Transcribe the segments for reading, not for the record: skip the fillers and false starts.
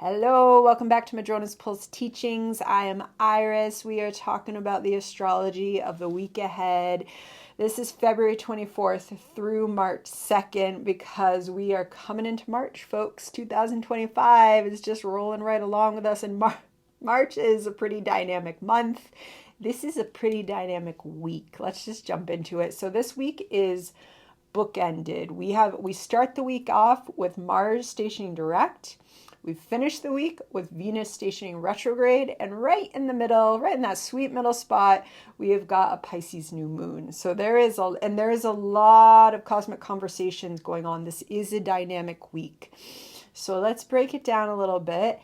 Hello, welcome back to Madrona's Pulse Teachings. I am Iris. We are talking about the astrology of the week ahead. This is February 24th through March 2nd because we are coming into March, folks. 2025 is just rolling right along with us, and March is a pretty dynamic month. This is a pretty dynamic week. Let's just jump into it. So this week is bookended. We start the week off with Mars stationing direct. We've finished the week with Venus stationing retrograde, and right in the middle, right in that sweet middle spot, we have got a Pisces new moon. So there is a lot of cosmic conversations going on. This is a dynamic week. So let's break it down a little bit.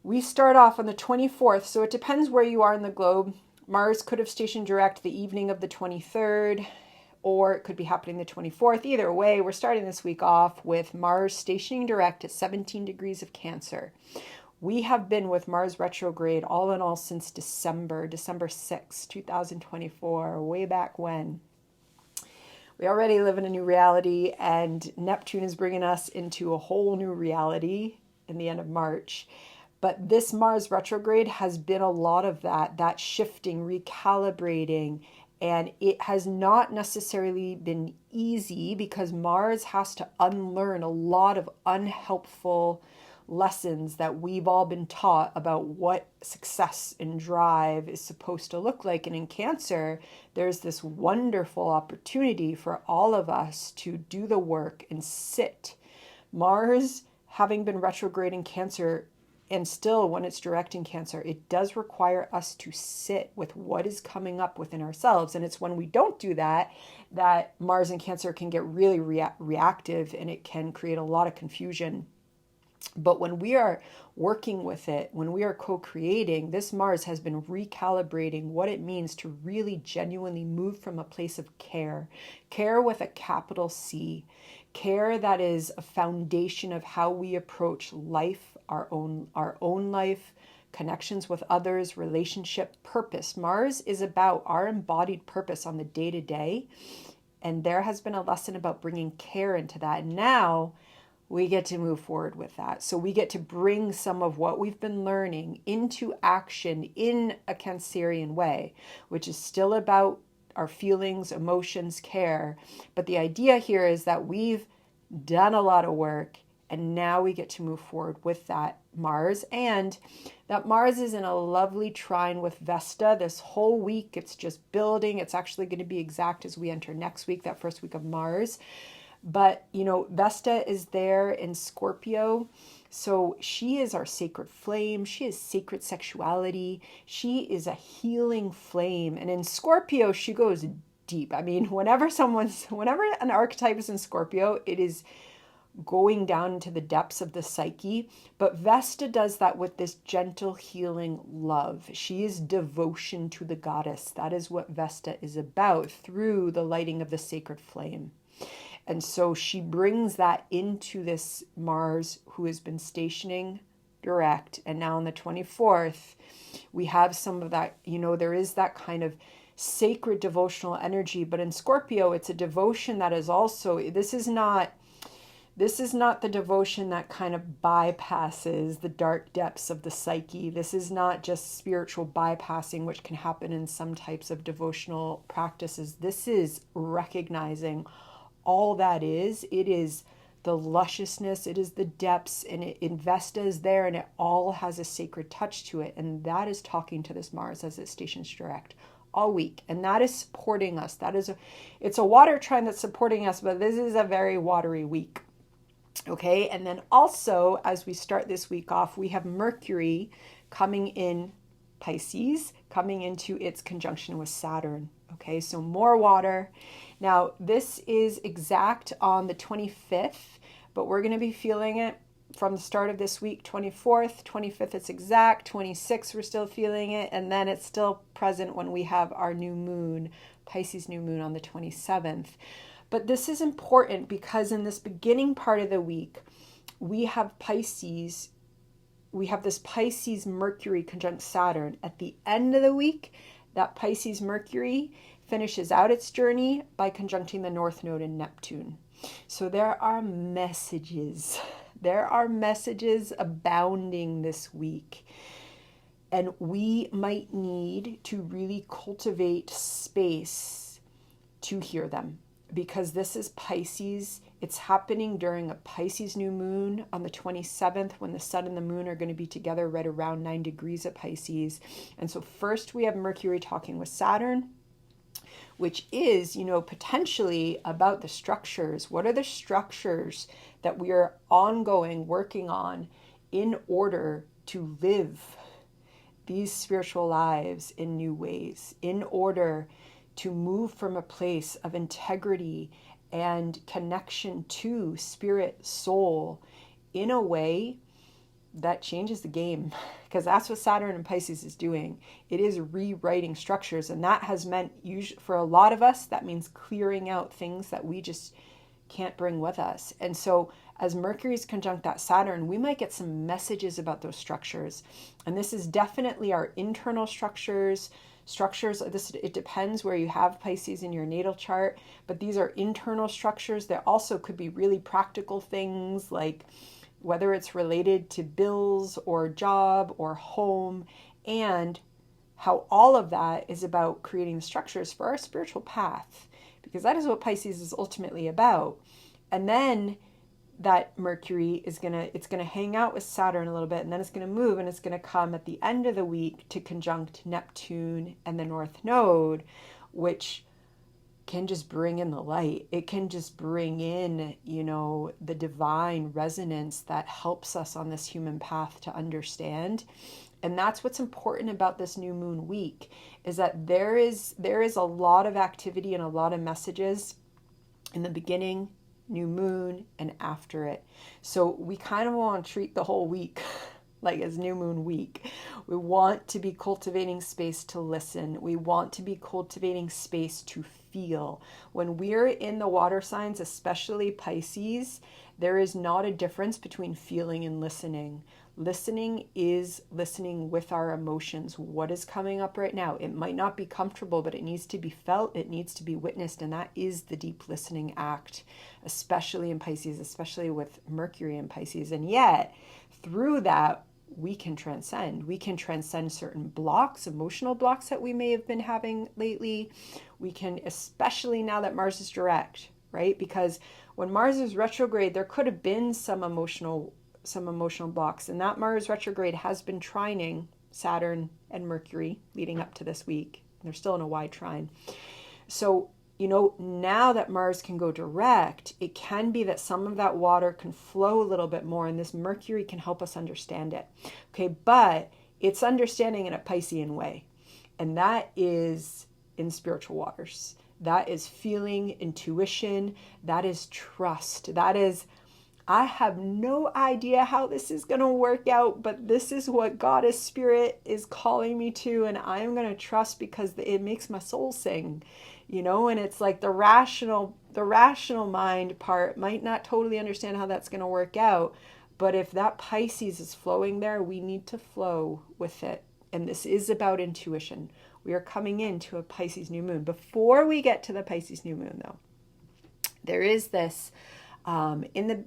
We start off on the 24th, so it depends where you are in the globe. Mars could have stationed direct the evening of the 23rd. Or it could be happening the 24th. Either way, we're starting this week off with Mars stationing direct at 17 degrees of Cancer. We have been with Mars retrograde all in all since December 6, 2024, way back when. We already live in a new reality, and Neptune is bringing us into a whole new reality in the end of March. But this Mars retrograde has been a lot of that shifting, recalibrating, and it has not necessarily been easy because Mars has to unlearn a lot of unhelpful lessons that we've all been taught about what success and drive is supposed to look like. And in Cancer, there's this wonderful opportunity for all of us to do the work and sit. Mars, having been retrograde in Cancer, and still, when it's direct in Cancer, it does require us to sit with what is coming up within ourselves. And it's when we don't do that, that Mars in Cancer can get really reactive, and it can create a lot of confusion. But when we are working with it, when we are co-creating, this Mars has been recalibrating what it means to really genuinely move from a place of care with a capital C, care that is a foundation of how we approach life, our own life, connections with others, relationship, purpose. Mars is about our embodied purpose on the day-to-day, and there has been a lesson about bringing care into that. And now we get to move forward with that. So we get to bring some of what we've been learning into action in a Cancerian way, which is still about our feelings, emotions, care. But the idea here is that we've done a lot of work, and now we get to move forward with that Mars. And that Mars is in a lovely trine with Vesta this whole week. It's just building. It's actually going to be exact as we enter next week, that first week of Mars. But, Vesta is there in Scorpio. So she is our sacred flame. She is sacred sexuality. She is a healing flame. And in Scorpio, she goes deep. I mean, whenever an archetype is in Scorpio, it is going down into the depths of the psyche. But Vesta does that with this gentle, healing love. She is devotion to the goddess. That is what Vesta is about through the lighting of the sacred flame. And so she brings that into this Mars, who has been stationing direct. And now on the 24th, we have some of that, there is that kind of sacred devotional energy. But in Scorpio, it's a devotion that is also, this is not the devotion that kind of bypasses the dark depths of the psyche. This is not just spiritual bypassing, which can happen in some types of devotional practices. This is recognizing all that is. It is the lusciousness, it is the depths, and Vesta is there, and it all has a sacred touch to it. And that is talking to this Mars as it stations direct all week. And that is supporting us. It's a water trine that's supporting us, but this is a very watery week. Okay, and then also, as we start this week off, we have Mercury coming in Pisces, coming into its conjunction with Saturn. Okay, so more water. Now, this is exact on the 25th, but we're going to be feeling it from the start of this week, 24th, 25th, it's exact, 26th, we're still feeling it, and then it's still present when we have our new moon, Pisces new moon on the 27th. But this is important because in this beginning part of the week, we have this Pisces Mercury conjunct Saturn. At the end of the week, that Pisces Mercury finishes out its journey by conjuncting the North Node in Neptune. So there are messages There are messages abounding this week. And we might need to really cultivate space to hear them, because this is Pisces. It's happening during a Pisces new moon on the 27th, when the sun and the moon are going to be together right around 9 degrees at Pisces. And so first we have Mercury talking with Saturn, which is, potentially about the structures. What are the structures that we are ongoing working on in order to live these spiritual lives in new ways, in order to move from a place of integrity and connection to spirit, soul, in a way that changes the game? Because that's what Saturn and Pisces is doing. It is rewriting structures, and that has meant, for a lot of us, that means clearing out things that we just can't bring with us. And so as Mercury's conjunct that Saturn, we might get some messages about those structures. And this is definitely our internal structures. It depends where you have Pisces in your natal chart, but these are internal structures. There also could be really practical things, like whether it's related to bills or job or home, and how all of that is about creating the structures for our spiritual path, because that is what Pisces is ultimately about. And then that Mercury is it's gonna hang out with Saturn a little bit, and then it's gonna move, and it's gonna come at the end of the week to conjunct Neptune and the North Node, which can just bring in the light. It can just bring in, the divine resonance that helps us on this human path to understand. And that's what's important about this new moon week, is that there is a lot of activity and a lot of messages in the beginning, new moon, and after it. So we kind of want to treat the whole week like as new moon week. We want to be cultivating space to listen. We want to be cultivating space to feel. When we're in the water signs, especially Pisces, there is not a difference between feeling and listening. Listening is listening with our emotions. What is coming up right now? It might not be comfortable, but it needs to be felt. It needs to be witnessed. And that is the deep listening act, especially in Pisces, especially with Mercury in Pisces. And yet, through that, we can transcend. We can transcend certain blocks, emotional blocks that we may have been having lately. We can, especially now that Mars is direct, right? Because when Mars is retrograde, there could have been some emotional blocks, and that Mars retrograde has been trining Saturn and Mercury leading up to this week. They're still in a wide trine. So, now that Mars can go direct, it can be that some of that water can flow a little bit more, and this Mercury can help us understand it. Okay, but it's understanding in a Piscean way, and that is in spiritual waters. That is feeling, intuition, that is trust, that is, I have no idea how this is going to work out, but this is what Goddess Spirit is calling me to, and I'm going to trust because it makes my soul sing, and it's like the rational mind part might not totally understand how that's going to work out, but if that Pisces is flowing there, we need to flow with it. And this is about intuition. We are coming into a Pisces new moon. Before we get to the Pisces new moon, though, there is this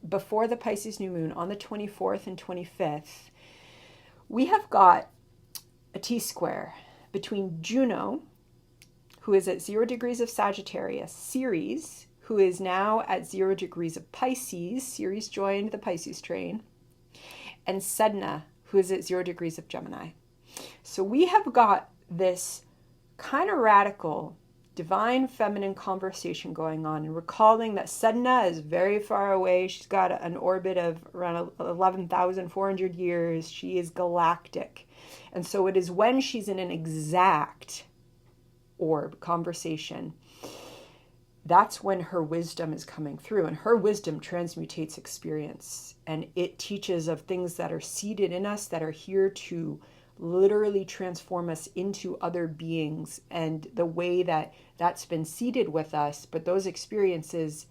before the Pisces new moon on the 24th and 25th, we have got a T-square between Juno, who is at 0 degrees of Sagittarius, Ceres, who is now at 0 degrees of Pisces. Ceres joined the Pisces train, and Sedna, who is at 0 degrees of Gemini. So we have got this kind of radical divine feminine conversation going on, and recalling that Sedna is very far away. She's got an orbit of around 11,400 years. She is galactic. And so it is when she's in an exact orb conversation, that's when her wisdom is coming through, and her wisdom transmutates experience, and it teaches of things that are seated in us that are here to literally transform us into other beings, and the way that that's been seated with us. But those experiences,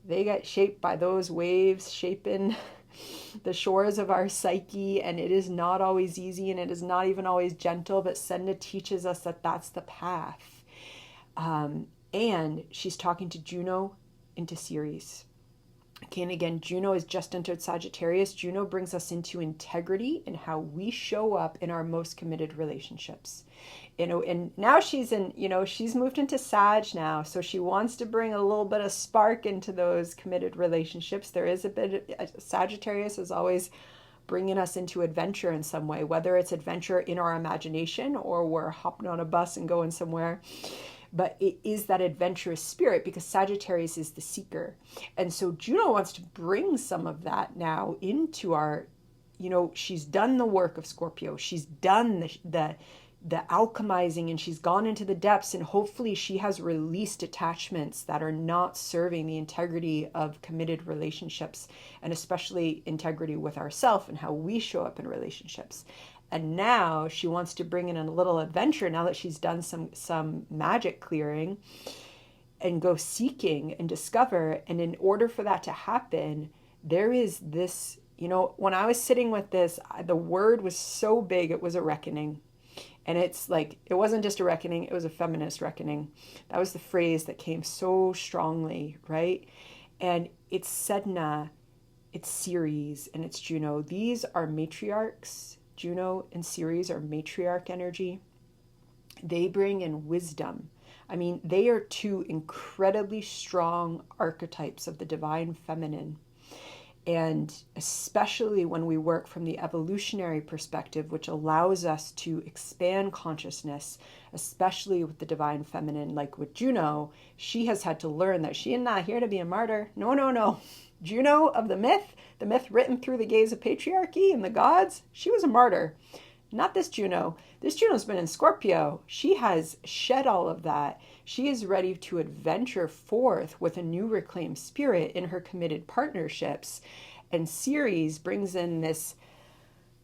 they get shaped by those waves shaping the shores of our psyche, and it is not always easy, and it is not even always gentle, but Sedna teaches us that that's the path. And she's talking to Juno into Ceres. Okay, and again, Juno has just entered Sagittarius. Juno brings us into integrity and how we show up in our most committed relationships. And now she's in, she's moved into Sag now, so she wants to bring a little bit of spark into those committed relationships. There is a bit, Sagittarius is always bringing us into adventure in some way, whether it's adventure in our imagination or we're hopping on a bus and going somewhere. But it is that adventurous spirit because Sagittarius is the seeker. And so Juno wants to bring some of that now into our, she's done the work of Scorpio. She's done the alchemizing, and she's gone into the depths, and hopefully she has released attachments that are not serving the integrity of committed relationships, and especially integrity with ourselves and how we show up in relationships. And now she wants to bring in a little adventure now that she's done some magic clearing and go seeking and discover. And in order for that to happen, there is this, when I was sitting with this, the word was so big, it was a reckoning. And it's like, it wasn't just a reckoning, it was a feminist reckoning. That was the phrase that came so strongly, right? And it's Sedna, it's Ceres, and it's Juno. These are matriarchs. Juno and Ceres are matriarch energy. They bring in wisdom. I mean, they are two incredibly strong archetypes of the divine feminine. And especially when we work from the evolutionary perspective, which allows us to expand consciousness, especially with the divine feminine, like with Juno, she has had to learn that she is not here to be a martyr. No, no, no. Juno of the myth written through the gaze of patriarchy and the gods, she was a martyr. Not this Juno. This Juno's been in Scorpio. She has shed all of that. She is ready to adventure forth with a new reclaimed spirit in her committed partnerships. And Ceres brings in this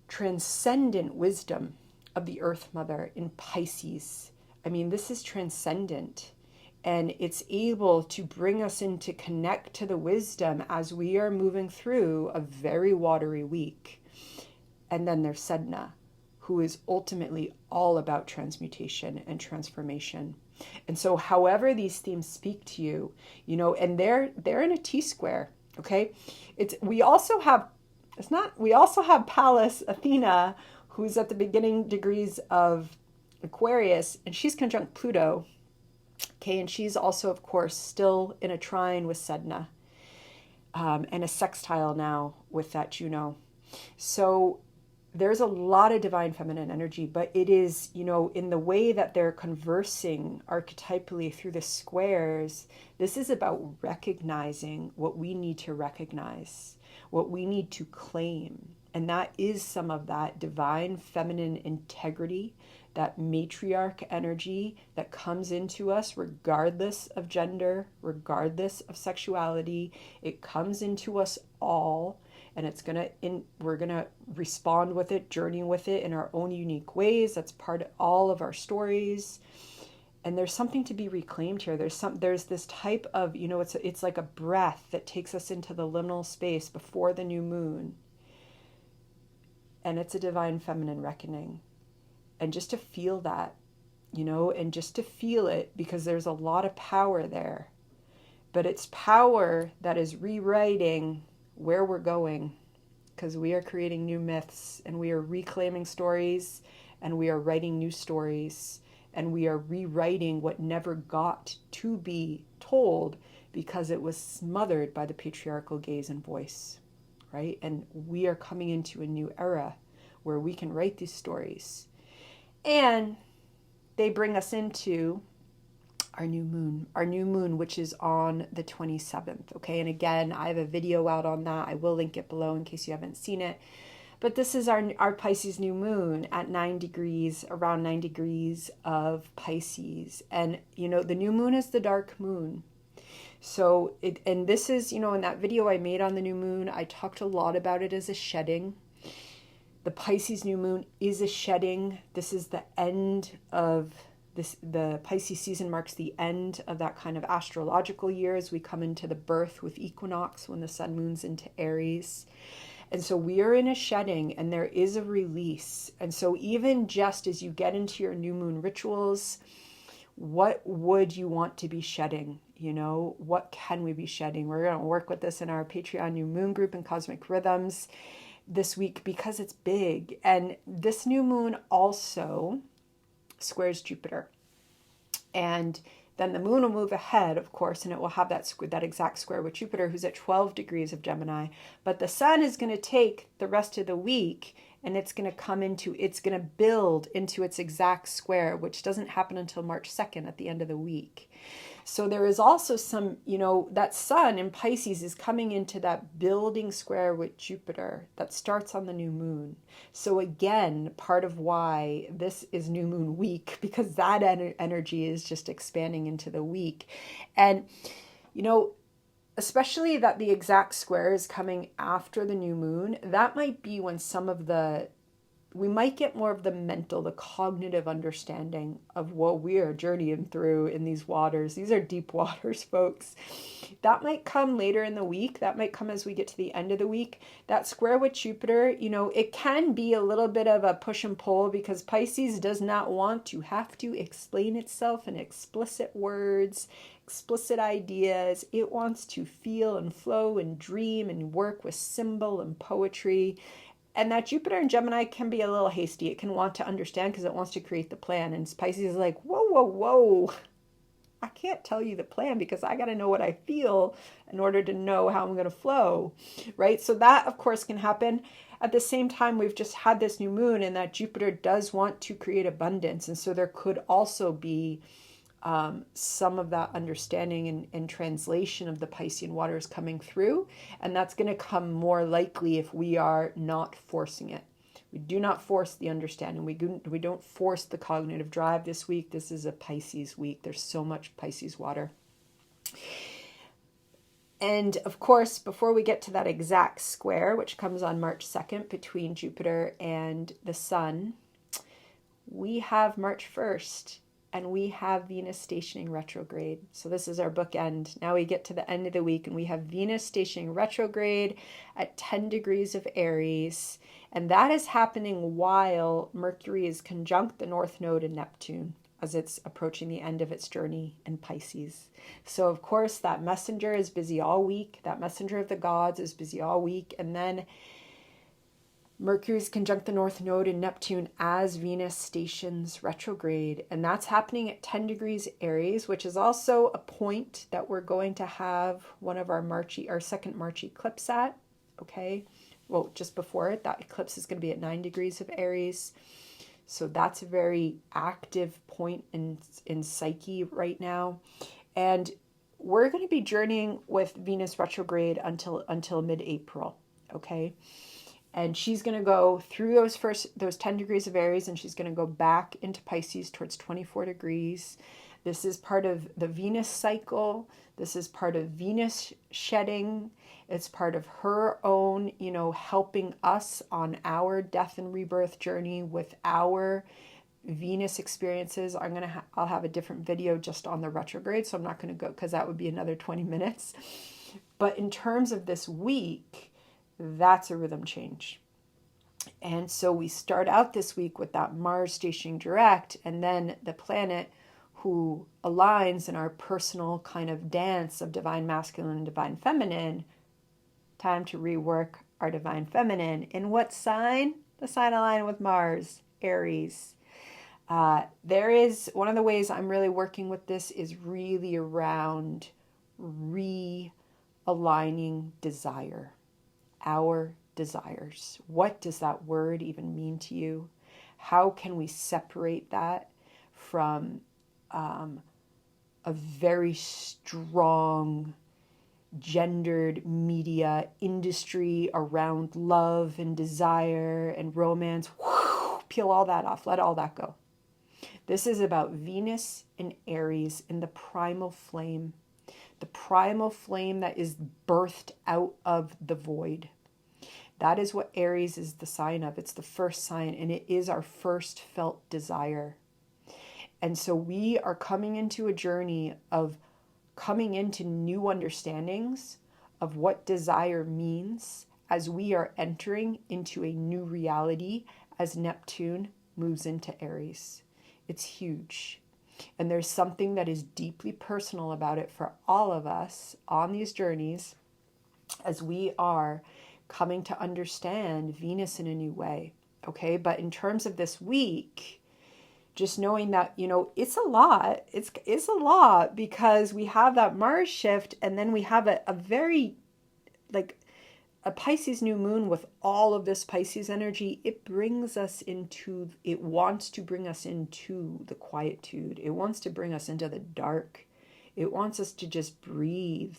transcendent wisdom of the Earth Mother in Pisces. I mean, this is transcendent. And it's able to bring us in to connect to the wisdom as we are moving through a very watery week. And then there's Sedna, who is ultimately all about transmutation and transformation. And so however these themes speak to you, and they're in a T-square, okay? We also have Pallas Athena, who's at the beginning degrees of Aquarius, and she's conjunct Pluto. Okay, and she's also, of course, still in a trine with Sedna, and a sextile now with that Juno. So there's a lot of divine feminine energy, but it is, in the way that they're conversing archetypally through the squares, this is about recognizing what we need to recognize, what we need to claim. And that is some of that divine feminine integrity, that matriarch energy that comes into us regardless of gender, regardless of sexuality. It comes into us all, and we're gonna respond with it, journey with it in our own unique ways. That's part of all of our stories. And there's something to be reclaimed here. There's this type of, it's like a breath that takes us into the liminal space before the new moon. And it's a divine feminine reckoning. And just to feel that, and just to feel it, because there's a lot of power there. But it's power that is rewriting where we're going, because we are creating new myths, and we are reclaiming stories, and we are writing new stories, and we are rewriting what never got to be told because it was smothered by the patriarchal gaze and voice, right? And we are coming into a new era where we can write these stories. And they bring us into our new moon, which is on the 27th. Okay. And again, I have a video out on that. I will link it below in case you haven't seen it. But this is our Pisces new moon at around 9 degrees of Pisces. And, the new moon is the dark moon. So this is, in that video I made on the new moon, I talked a lot about it as a shedding. The Pisces new moon is a shedding. This is the end of this. The Pisces season marks the end of that kind of astrological year as we come into the birth with equinox when the sun moves into Aries. And so we are in a shedding, and there is a release. And so even just as you get into your new moon rituals, what would you want to be shedding? what can we be shedding? We're going to work with this in our Patreon New Moon group and Cosmic Rhythms this week because it's big. And this new moon also squares Jupiter. And then the moon will move ahead, of course, and it will have that exact square with Jupiter, who's at 12 degrees of Gemini. But the sun is going to take the rest of the week, and it's going to build into its exact square, which doesn't happen until March 2nd at the end of the week. So there is also some, that sun in Pisces is coming into that building square with Jupiter that starts on the new moon. So again, part of why this is new moon week, because that energy is just expanding into the week. And, especially that the exact square is coming after the new moon, that might be when we might get more of the cognitive understanding of what we are journeying through in these waters. These are deep waters, folks. That might come later in the week. That might come as we get to the end of the week. That square with Jupiter, it can be a little bit of a push and pull because Pisces does not want to have to explain itself in explicit words, explicit ideas. It wants to feel and flow and dream and work with symbol and poetry. And that Jupiter in Gemini can be a little hasty. It can want to understand because it wants to create the plan. And Pisces is like, whoa, whoa, whoa. I can't tell you the plan because I got to know what I feel in order to know how I'm going to flow, right? So that, of course, can happen. At the same time, we've just had this new moon and that Jupiter does want to create abundance. And so there could also be some of that understanding and translation of the Piscean waters coming through. And that's going to come more likely if we are not forcing it. We do not force the understanding. We don't force the cognitive drive this week. This is a Pisces week. There's so much Pisces water. And of course, before we get to that exact square, which comes on March 2nd between Jupiter and the Sun, we have March 1st. And we have Venus stationing retrograde. So this is our bookend. Now we get to the end of the week and we have Venus stationing retrograde at 10 degrees of Aries. And that is happening while Mercury is conjunct the North Node in Neptune as it's approaching the end of its journey in Pisces. So of course that messenger is busy all week. That messenger of the gods is busy all week. And then Mercury is conjunct the North Node in Neptune as Venus stations retrograde. And that's happening at 10 degrees Aries, which is also a point that we're going to have one of our second March eclipse at. Okay. Well, just before it, that eclipse is going to be at 9 degrees of Aries. So that's a very active point in Psyche right now. And we're going to be journeying with Venus retrograde until mid-April. Okay. And she's going to go through those 10 degrees of Aries, and she's going to go back into Pisces towards 24 degrees. This is part of the Venus cycle. This is part of Venus shedding. It's part of her own, helping us on our death and rebirth journey with our Venus experiences. I'll have a different video just on the retrograde, so I'm not going to go because that would be another 20 minutes. But in terms of this week, that's a rhythm change. And so we start out this week with that Mars stationing direct, and then the planet who aligns in our personal kind of dance of divine masculine and divine feminine. Time to rework our divine feminine. In what sign? The sign aligned with Mars, Aries. There is one of the ways I'm really working with this is really around realigning desire. Our desires. What does that word even mean to you? How can we separate that from a very strong gendered media industry around love and desire and romance? Peel all that off. Let all that go. This is about Venus and Aries in the primal flame. The primal flame that is birthed out of the void. That is what Aries is the sign of. It's the first sign, and it is our first felt desire. And so we are coming into a journey of coming into new understandings of what desire means as we are entering into a new reality as Neptune moves into Aries. It's huge. And there's something that is deeply personal about it for all of us on these journeys as we are coming to understand Venus in a new way. Okay, but in terms of this week, just knowing that, you know, it's a lot. It's a lot because we have that Mars shift, and then we have a very, like, a Pisces new moon with all of this Pisces energy. It brings us into, it wants to bring us into the quietude. It wants to bring us into the dark. It wants us to just breathe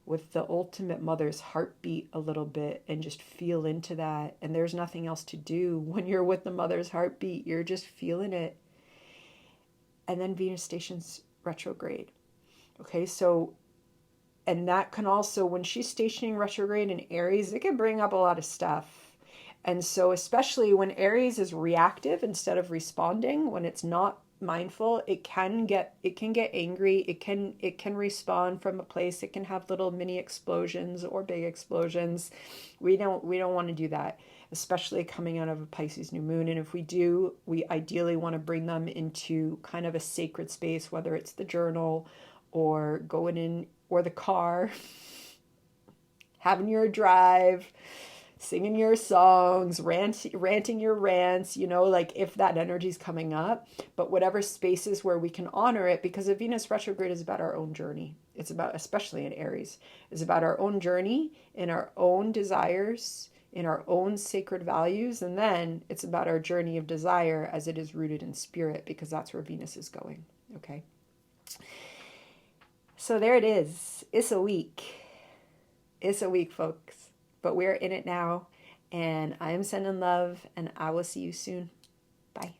with the ultimate mother's heartbeat a little bit and just feel into that. And there's nothing else to do when you're with the mother's heartbeat. You're just feeling it. And then Venus stations retrograde. Okay, so, and that can also, when she's stationing retrograde in Aries, it can bring up a lot of stuff. And so, especially when Aries is reactive instead of responding, when it's not mindful, it can get angry. It can respond from a place. It can have little mini explosions or big explosions. We don't want to do that, especially coming out of a Pisces new moon. And if we do, we ideally want to bring them into kind of a sacred space, whether it's the journal or going in, or the car, having your drive, singing your songs, ranting your rants, you know, like if that energy is coming up. But whatever spaces where we can honor it, because a Venus retrograde is about our own journey. It's about, especially in Aries, it's about our own journey, in our own desires, in our own sacred values. And then it's about our journey of desire as it is rooted in spirit, because that's where Venus is going. Okay. So there it is. It's a week. It's a week, folks. But we're in it now. And I am sending love, and I will see you soon. Bye.